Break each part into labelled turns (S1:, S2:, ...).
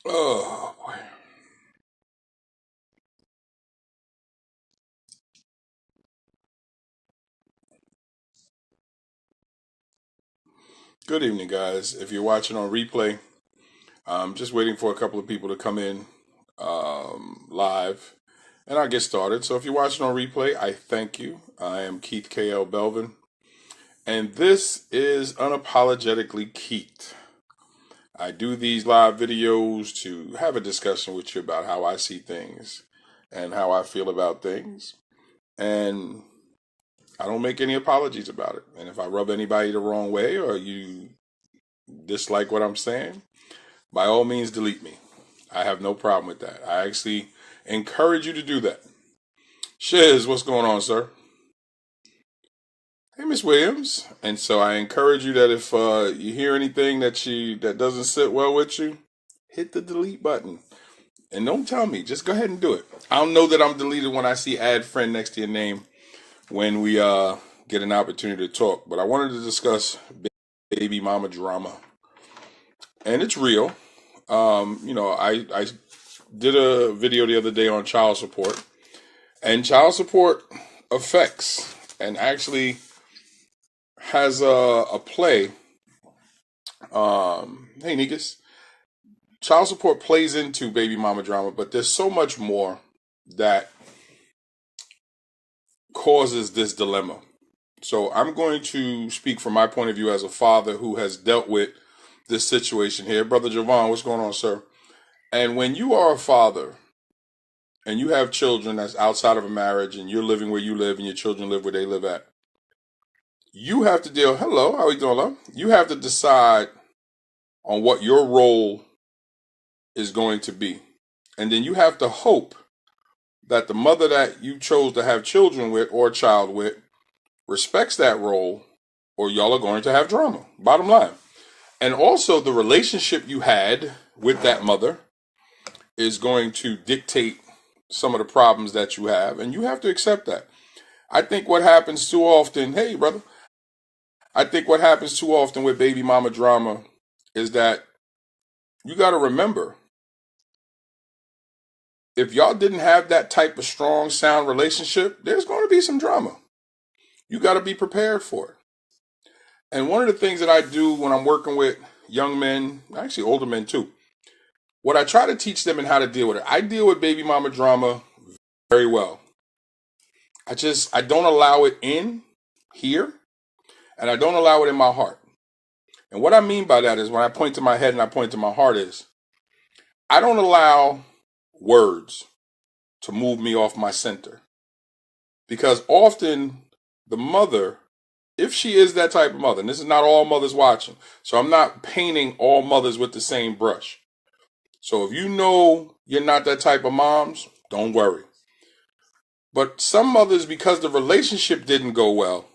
S1: Oh boy. Good evening, guys. If you're watching on replay, I'm just waiting for a couple of people to come in live, and I'll get started. So if you're watching on replay, I thank you. I am Keith KL Belvin, and this is Unapologetically Keith. I do these live videos to have a discussion with you about how I see things and how I feel about things, and I don't make any apologies about it. And if I rub anybody the wrong way or you dislike what I'm saying, by all means, delete me. I have no problem with that. I actually encourage you to do that. Shiz, what's going on, sir? Hey, Miss Williams. And so I encourage you that if you hear anything that doesn't sit well with you, hit the delete button. And don't tell me. Just go ahead and do it. I'll know that I'm deleted when I see add friend next to your name when we get an opportunity to talk. But I wanted to discuss baby mama drama. And it's real. I did a video the other day on child support, and child support affects and actually has a play. Hey, Nikas, child support plays into baby mama drama, but there's so much more that causes this dilemma. So I'm going to speak from my point of view as a father who has dealt with this situation here. Brother Javon, what's going on, sir? And when you are a father and you have children that's outside of a marriage and you're living where you live and your children live where they live at, you have to deal. Hello, how are you doing, love? You have to decide on what your role is going to be. And then you have to hope that the mother that you chose to have children with or child with respects that role, or y'all are going to have drama. Bottom line. And also, the relationship you had with that mother is going to dictate some of the problems that you have, and you have to accept that. I think what happens too often, hey, brother, I think what happens too often with baby mama drama is that you got to remember, if y'all didn't have that type of strong, sound relationship, there's going to be some drama. You got to be prepared for it. And one of the things that I do when I'm working with young men, actually older men too, what I try to teach them and how to deal with it. I deal with baby mama drama very well. I don't allow it in here, and I don't allow it in my heart. And what I mean by that is when I point to my head and I point to my heart is I don't allow words to move me off my center. Because often the mother, if she is that type of mother, and this is not all mothers watching, so I'm not painting all mothers with the same brush. So if you know you're not that type of moms, don't worry. But some mothers, because the relationship didn't go well,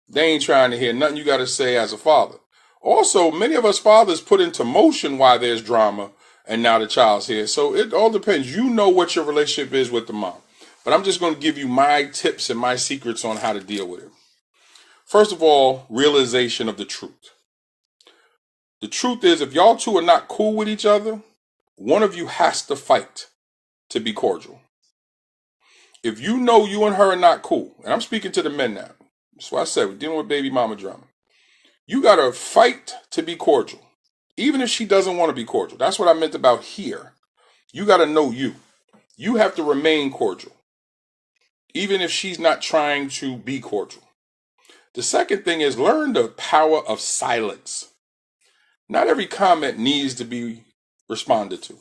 S1: they ain't trying to hear nothing you got to say as a father. Also, many of us fathers put into motion why there's drama and now the child's here. So it all depends. You know what your relationship is with the mom. But I'm just going to give you my tips and my secrets on how to deal with it. First of all, realization of the truth. The truth is, if y'all two are not cool with each other, one of you has to fight to be cordial. If you know you and her are not cool, and I'm speaking to the men now, that's why I said we're dealing with baby mama drama. You got to fight to be cordial, even if she doesn't want to be cordial. That's what I meant about here. You got to know you. You have to remain cordial, even if she's not trying to be cordial. The second thing is learn the power of silence. Not every comment needs to be responded to.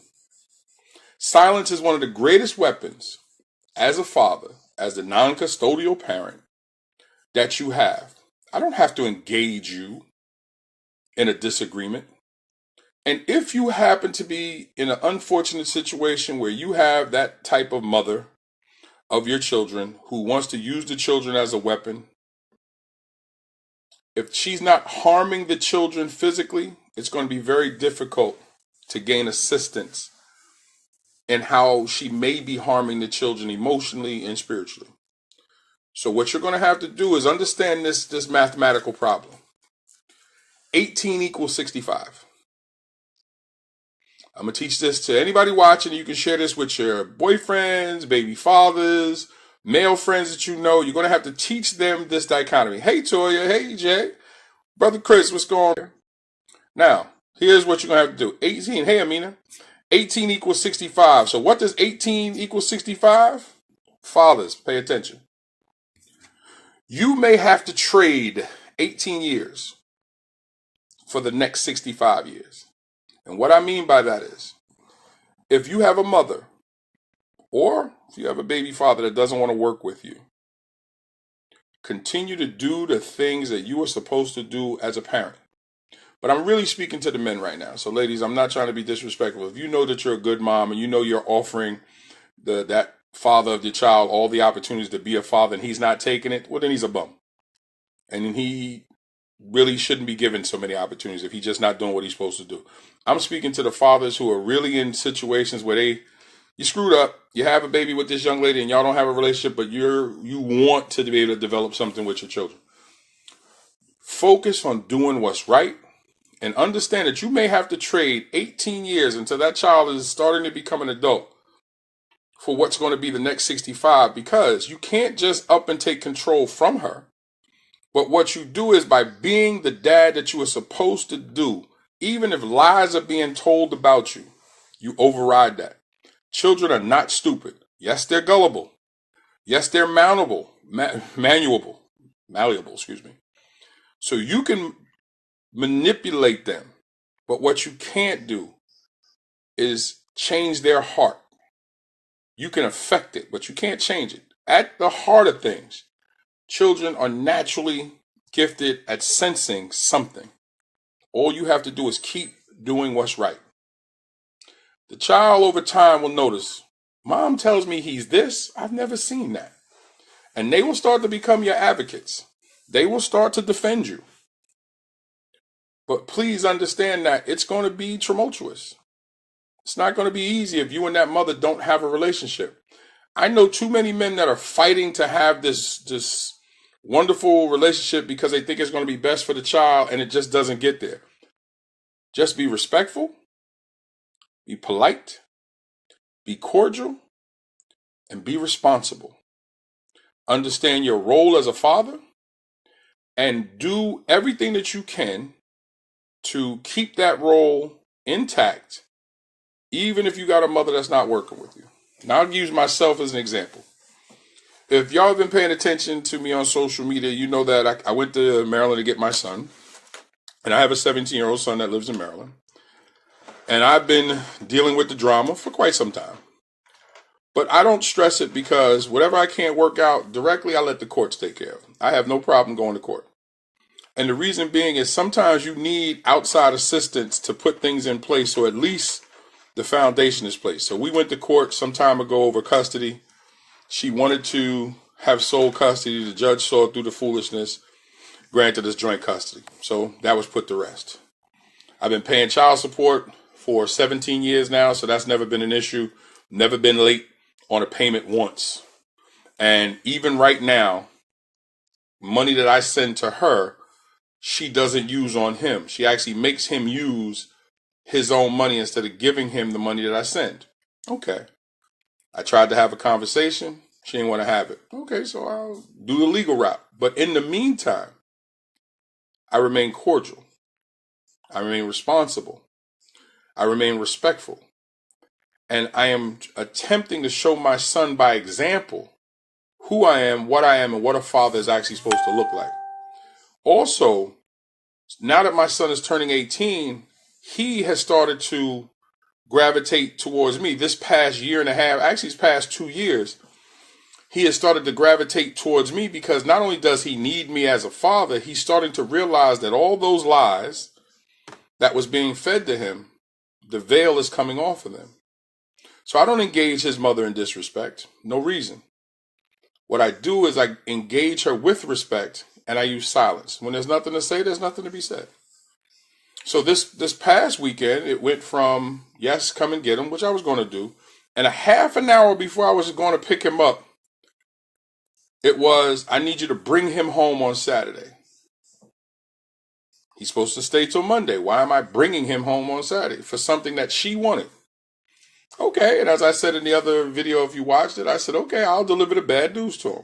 S1: Silence is one of the greatest weapons as a father, as the non-custodial parent that you have. I don't have to engage you in a disagreement. And if you happen to be in an unfortunate situation where you have that type of mother of your children who wants to use the children as a weapon, if she's not harming the children physically, it's going to be very difficult to gain assistance in how she may be harming the children emotionally and spiritually. So what you're going to have to do is understand this mathematical problem. 18 equals 65. I'm going to teach this to anybody watching. You can share this with your boyfriends, baby fathers, male friends that you know. You're going to have to teach them this dichotomy. Hey, Toya. Hey, Jay. Brother Chris, what's going on? Now, here's what you're going to have to do. 18. Hey, Amina. 18 equals 65. So what does 18 equal 65? Fathers, pay attention. You may have to trade 18 years for the next 65 years. And what I mean by that is, if you have a mother or if you have a baby father that doesn't want to work with you, continue to do the things that you are supposed to do as a parent. But I'm really speaking to the men right now. So ladies, I'm not trying to be disrespectful. If you know that you're a good mom and you know you're offering that father of your child all the opportunities to be a father and he's not taking it, well, then he's a bum. And he really shouldn't be given so many opportunities if he's just not doing what he's supposed to do. I'm speaking to the fathers who are really in situations where you screwed up, you have a baby with this young lady and y'all don't have a relationship, but you want to be able to develop something with your children. Focus on doing what's right and understand that you may have to trade 18 years until that child is starting to become an adult for what's going to be the next 65, because you can't just up and take control from her. But what you do is, by being the dad that you are supposed to do, even if lies are being told about you, you override that. Children are not stupid. Yes, they're gullible. Yes, they're malleable. Excuse me. So you can manipulate them. But what you can't do is change their heart. You can affect it, but you can't change it. At the heart of things, children are naturally gifted at sensing something. All you have to do is keep doing what's right. The child over time will notice, Mom tells me he's this. I've never seen that. And they will start to become your advocates. They will start to defend you. But please understand that it's going to be tumultuous. It's not going to be easy if you and that mother don't have a relationship. I know too many men that are fighting to have this wonderful relationship because they think it's going to be best for the child, and it just doesn't get there. Just be respectful, be polite, be cordial, and be responsible. Understand your role as a father and do everything that you can to keep that role intact, even if you got a mother that's not working with you. Now, I'll use myself as an example. If y'all have been paying attention to me on social media, you know that I went to Maryland to get my son. And I have a 17-year-old son that lives in Maryland. And I've been dealing with the drama for quite some time. But I don't stress it, because whatever I can't work out directly, I let the courts take care of. I have no problem going to court. And the reason being is sometimes you need outside assistance to put things in place, so at least the foundation is placed. So we went to court some time ago over custody. She wanted to have sole custody. The judge saw through the foolishness, granted us joint custody. So that was put to rest. I've been paying child support for 17 years now, so that's never been an issue. Never been late on a payment once. And even right now, money that I send to her, she doesn't use on him. She actually makes him use his own money instead of giving him the money that I send. Okay. I tried to have a conversation. She didn't want to have it. Okay, so I'll do the legal route. But in the meantime, I remain cordial. I remain responsible. I remain respectful. And I am attempting to show my son by example who I am, and what a father is actually supposed to look like. Also, now that my son is turning 18, he has started to gravitate towards me. This past year and a half, actually this past 2 years, he has started to gravitate towards me, because not only does he need me as a father, he's starting to realize that all those lies that was being fed to him, the veil is coming off of them. So I don't engage his mother in disrespect. No reason. What I do is I engage her with respect, and I use silence. When there's nothing to say, there's nothing to be said. So this past weekend, it went from, yes, come and get him, which I was going to do, and a half an hour before I was going to pick him up, it was, I need you to bring him home on Saturday. He's supposed to stay till Monday. Why am I bringing him home on Saturday for something that she wanted? Okay, and as I said in the other video, if you watched it, I said, okay, I'll deliver the bad news to him.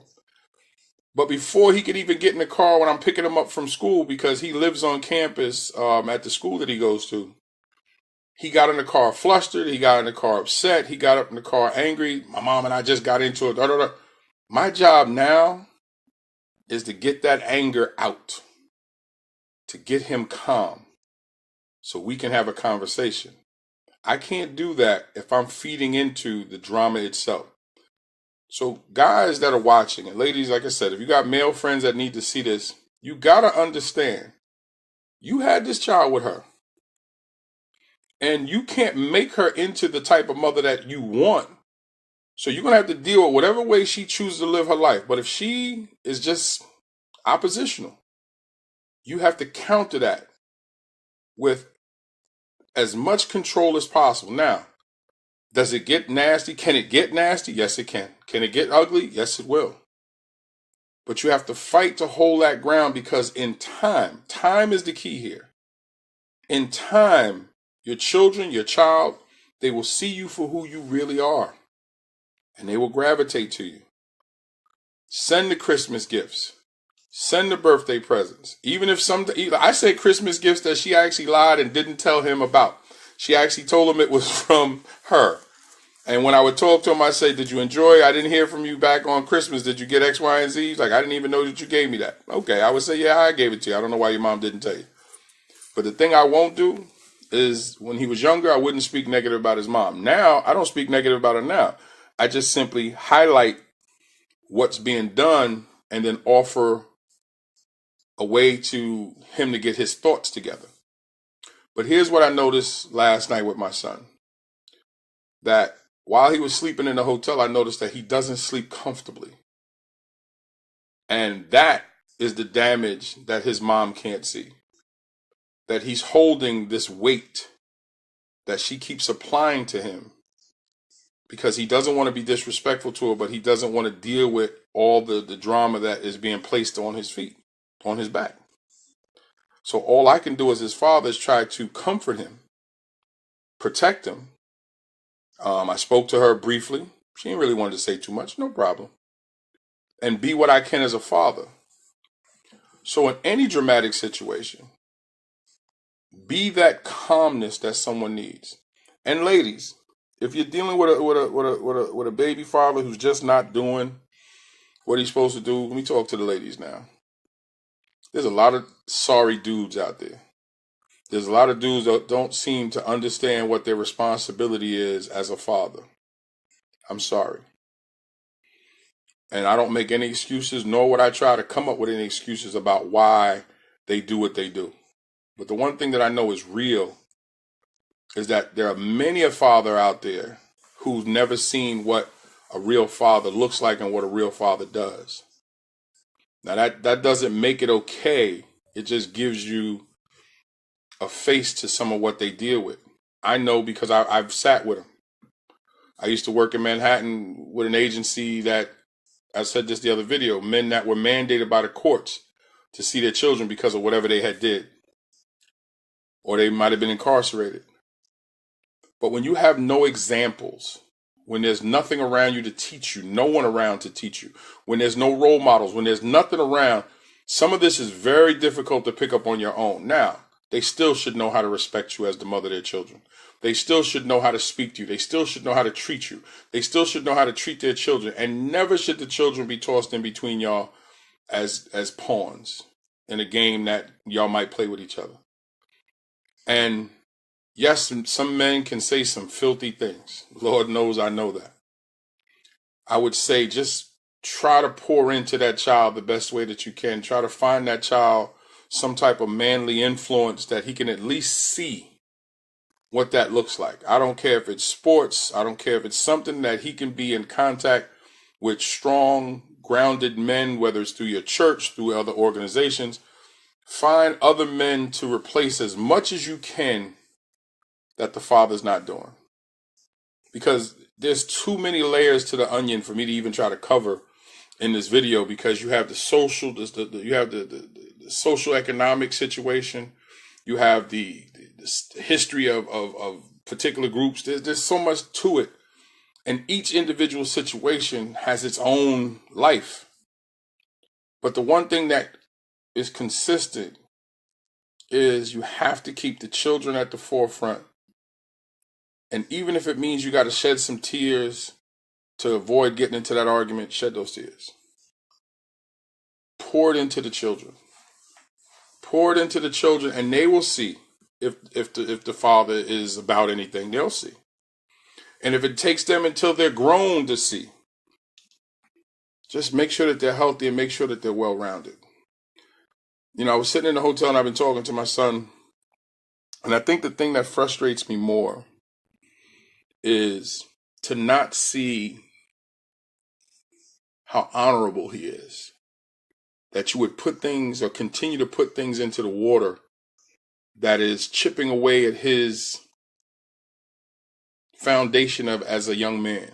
S1: But before he could even get in the car when I'm picking him up from school, because he lives on campus at the school that he goes to, he got in the car flustered. He got in the car upset. He got up in the car angry. My mom and I just got into it. Da, da, da. My job now is to get that anger out, to get him calm so we can have a conversation. I can't do that if I'm feeding into the drama itself. So guys that are watching, and ladies, like I said, if you got male friends that need to see this, you got to understand, you had this child with her. And you can't make her into the type of mother that you want. So you're going to have to deal with whatever way she chooses to live her life. But if she is just oppositional, you have to counter that with as much control as possible. Now, does it get nasty? Can it get nasty? Yes, it can. Can it get ugly? Yes, it will. But you have to fight to hold that ground, because in time is the key here. In time, your children, your child, they will see you for who you really are. And they will gravitate to you. Send the Christmas gifts. Send the birthday presents. Even if I say Christmas gifts that she actually lied and didn't tell him about. She actually told him it was from her. And when I would talk to him, I say, did you enjoy? I didn't hear from you back on Christmas. Did you get X, Y, and Z? He's like, I didn't even know that you gave me that. Okay, I would say, yeah, I gave it to you. I don't know why your mom didn't tell you. But the thing I won't do is, when he was younger, I wouldn't speak negative about his mom. Now, I don't speak negative about her now. I just simply highlight what's being done and then offer a way to him to get his thoughts together. But here's what I noticed last night with my son. That while he was sleeping in the hotel, I noticed that he doesn't sleep comfortably. And that is the damage that his mom can't see. That he's holding this weight that she keeps applying to him, because he doesn't want to be disrespectful to her, but he doesn't want to deal with all the drama that is being placed on his feet, on his back. So all I can do as his father is try to comfort him, protect him. I spoke to her briefly. She didn't really want to say too much. No problem. And be what I can as a father. So in any dramatic situation, be that calmness that someone needs. And ladies, if you're dealing with a baby father who's just not doing what he's supposed to do, let me talk to the ladies now. There's a lot of sorry dudes out there. There's a lot of dudes that don't seem to understand what their responsibility is as a father. I'm sorry. And I don't make any excuses, nor would I try to come up with any excuses about why they do what they do. But the one thing that I know is real is that there are many a father out there who's never seen what a real father looks like and what a real father does. Now that doesn't make it okay. It just gives you a face to some of what they deal with. I know because I've sat with them. I used to work in Manhattan with an agency that, I said this the other video, men that were mandated by the courts to see their children because of whatever they had did. Or they might have been incarcerated. But when you have no examples, when there's nothing around you to teach you, no one around to teach you, when there's no role models, when there's nothing around, some of this is very difficult to pick up on your own. Now, they still should know how to respect you as the mother of their children. They still should know how to speak to you. They still should know how to treat you. They still should know how to treat their children. And never should the children be tossed in between y'all as pawns in a game that y'all might play with each other. And yes, some men can say some filthy things. Lord knows I know that. I would say just try to pour into that child the best way that you can. Try to find that child some type of manly influence that he can at least see what that looks like. I don't care if it's sports. I don't care if it's something that he can be in contact with strong, grounded men, whether it's through your church, through other organizations. Find other men to replace as much as you can that the father's not doing. Because there's too many layers to the onion for me to even try to cover in this video, because you have the social, you have the social economic situation. You have the history of particular groups. There's so much to it. And each individual situation has its own life. But the one thing that is consistent is you have to keep the children at the forefront. And even if it means you got to shed some tears to avoid getting into that argument, shed those tears. Pour it into the children. Pour it into the children, and they will see if the father is about anything. They'll see. And if it takes them until they're grown to see, just make sure that they're healthy and make sure that they're well-rounded. You know, I was sitting in the hotel and I've been talking to my son, and I think the thing that frustrates me more is to not see how honorable he is. That you would put things or continue to put things into the water that is chipping away at his foundation of as a young man.